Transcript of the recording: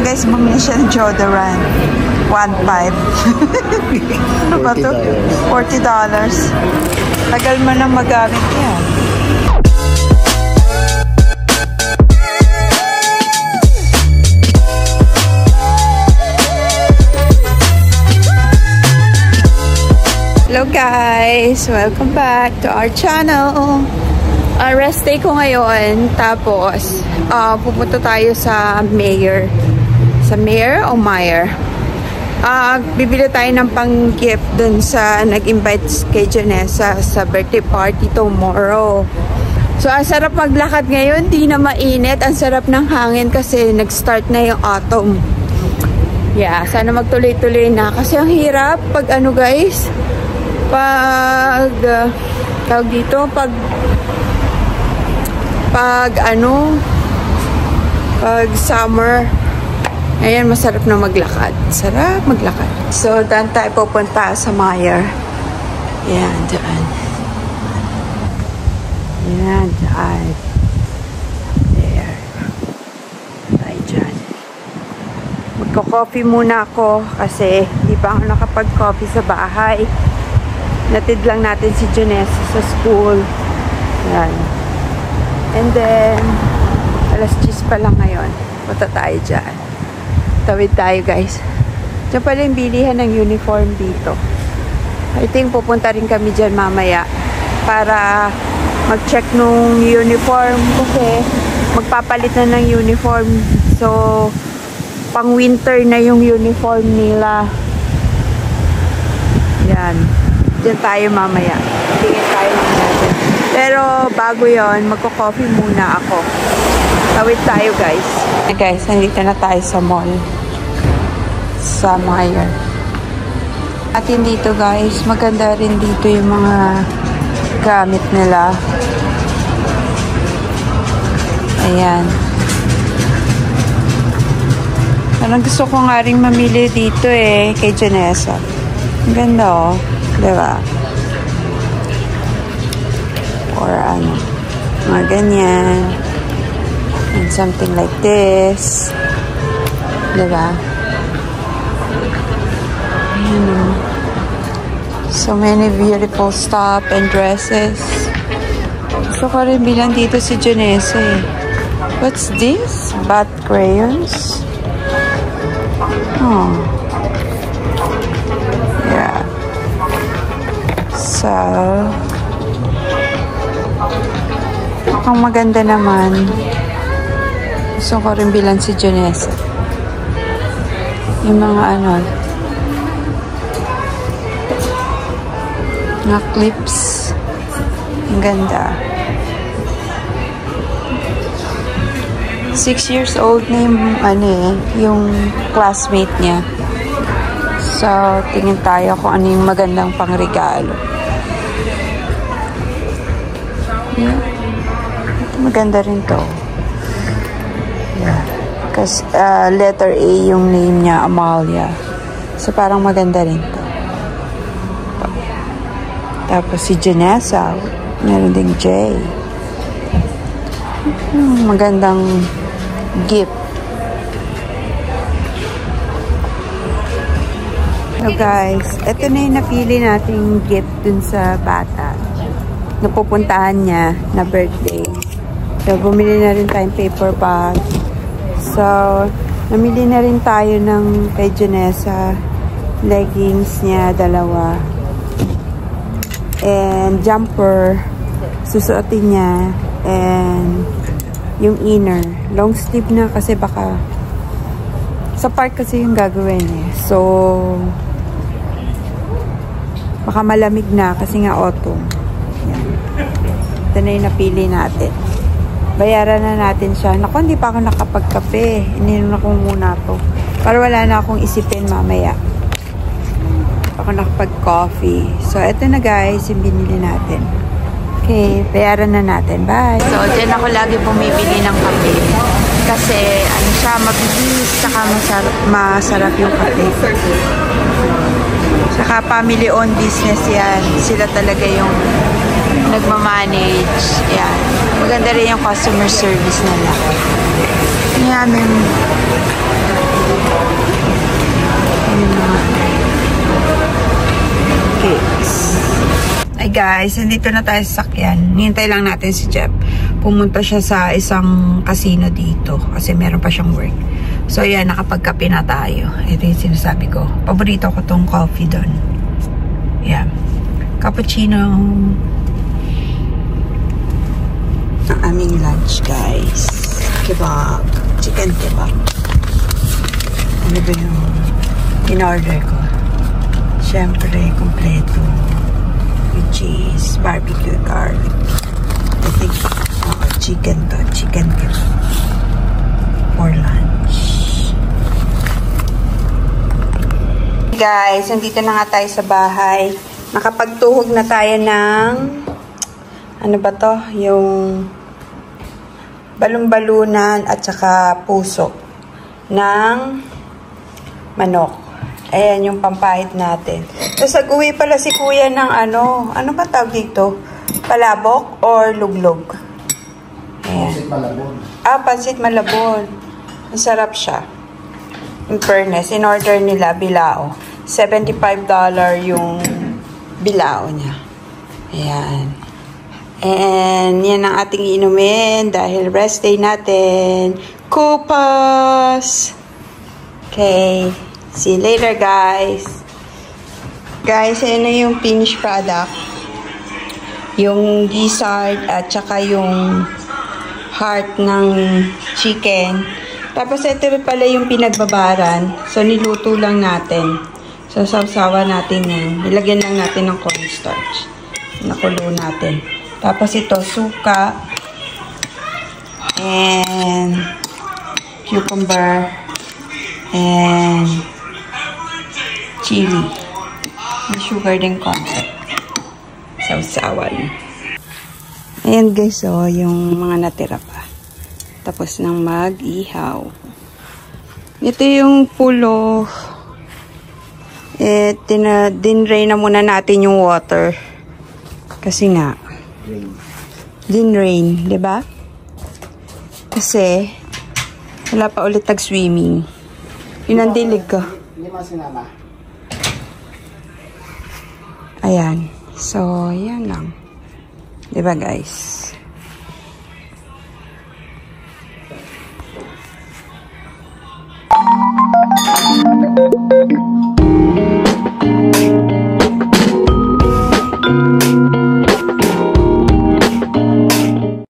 Guys, bumili siya ng deodorant. 1.5. Ano ba to? $40. Tagal mo na magamit yan. Hello guys! Welcome back to our channel. Rest day ko ngayon. Tapos, pupunta tayo sa Mayer. Sa Mayer o Meyer? Bibili tayo ng pang-gift dun sa nag-invite kay Janessa sa birthday party tomorrow. So, ang sarap maglakad ngayon. Di na mainit. Ang sarap ng hangin kasi nag-start na yung autumn. Yeah, sana magtuloy-tuloy na. Kasi ang hirap pag ano guys, pag tawag dito, pag summer, ayan, masarap na maglakad. Sarap maglakad. So, daan tayo pupunta sa Meyer. Ayan, daan. Ayan, daan. There. Tayo dyan. Magko-coffee muna ako kasi di pa ako nakapag-coffee sa bahay. Natid lang natin si Janessa sa school. Ayan. And then, alas 10 pa lang ngayon. Punta tayo dyan. Tawid tayo guys. Diyan pala yung bilihan ng uniform dito. I think pupunta rin kami dyan mamaya para mag-check nung uniform kasi magpapalit na ng uniform. So, pang winter na yung uniform nila. Yan. Diyan tayo mamaya. Tingin tayo mamaya dyan. Pero bago yon, magko-coffee muna ako. Tawid tayo guys. Guys, nandito na tayo sa mall. Sa Meyer. At dito guys, maganda rin dito yung mga gamit nila. Ayan. Parang gusto ko nga rin mamili dito eh, kay Janessa. Ang ganda oh. Diba? Or ano, mga ganyan. And something like this. Diba? Ayan. So many beautiful stuff and dresses. Gusto ko rin bilang dito si Janessa eh. What's this? Bat crayons? Oh. Yeah. So, mukhang maganda naman. Gusto ko rin bilang si Janessa. Yung mga ano, mga clips. Ang ganda. 6 years old na yung, ano eh, yung classmate niya. So, tingin tayo kung ano yung magandang pangregalo. Yeah. Maganda rin to. Yeah. Kasi letter A yung name niya, Amalia. So, parang maganda rin to. Tapos si Janessa, meron ding J. Magandang gift. So guys, ito na yung napili nating gift dun sa bata. Napupuntahan niya na birthday. So, bumili na rin tayong paper bag. So, namili na rin tayo ng kay Janessa leggings niya, 2. And jumper, susuotin niya. And yung inner. Long sleeve na kasi baka sa park kasi yung gagawin eh. So, baka malamig na kasi nga autumn. Yan. Ito na yung napili natin. Bayaran na natin siya. Naku, hindi pa ako nakapagkape. Ininom ko muna to. Para wala na akong isipin mamaya. Ako nakapag-coffee. So, ito na guys, yung binili natin. Okay, bayaran na natin. Bye! So, dyan ako lagi bumibili ng kape. Kasi, ano siya, mabilis, saka masarap yung kape. Saka family-owned business yan. Sila talaga yung nagmamanage. Yan. Maganda rin yung customer service nila. Yan, guys, nandito na tayo sa sakyan. Hintay lang natin si Jeff. Pumunta siya sa isang casino dito kasi meron pa siyang work. So yan, nakapagkape na tayo. Ito yung sinasabi ko. Paborito ko tong coffee doon. Yan. Cappuccino. Ang aming lunch, guys. Kebab. Chicken kebab. Ano ba yung in-order ko? Siyempre, kompleto. With cheese, barbecue, garlic. I think, chicken to. Chicken kebab. For lunch. Guys, nandito na nga tayo sa bahay. Nakapagtuhog na tayo ng ano ba to? Yung balon-balunan at saka puso ng manok. Ayan yung pampahid natin. Tapos nag-uwi pala si kuya ng ano ba tawag dito? Palabok or luglog? Ayan. Pansit malabon. Pansit malabon. Ang sarap siya. In fairness, in order nila, bilao. $75 yung bilao niya. Ayan. And yan ang ating inumin dahil rest day natin. Kupas! Okay. See you later, guys. Guys, yan na yung finished product. Yung gizzard at saka yung heart ng chicken. Tapos ito pala yung pinagbabaran. So, niluto lang natin. So, sawsawa natin yan. Nilagyan lang natin ng cornstarch. Nakulo natin. Tapos ito, suka. And cucumber. And chili. May sugar din konti. Sawsawan. Ayan guys, yung mga natira pa. Tapos nang mag-ihaw. Ito yung pulo. Dinrain na muna natin yung water. Kasi nga, dinrain, di ba? Kasi, wala pa ulit nag-swimming. Yun ang dilig ko. Ayan. So, yan lang. Di ba guys?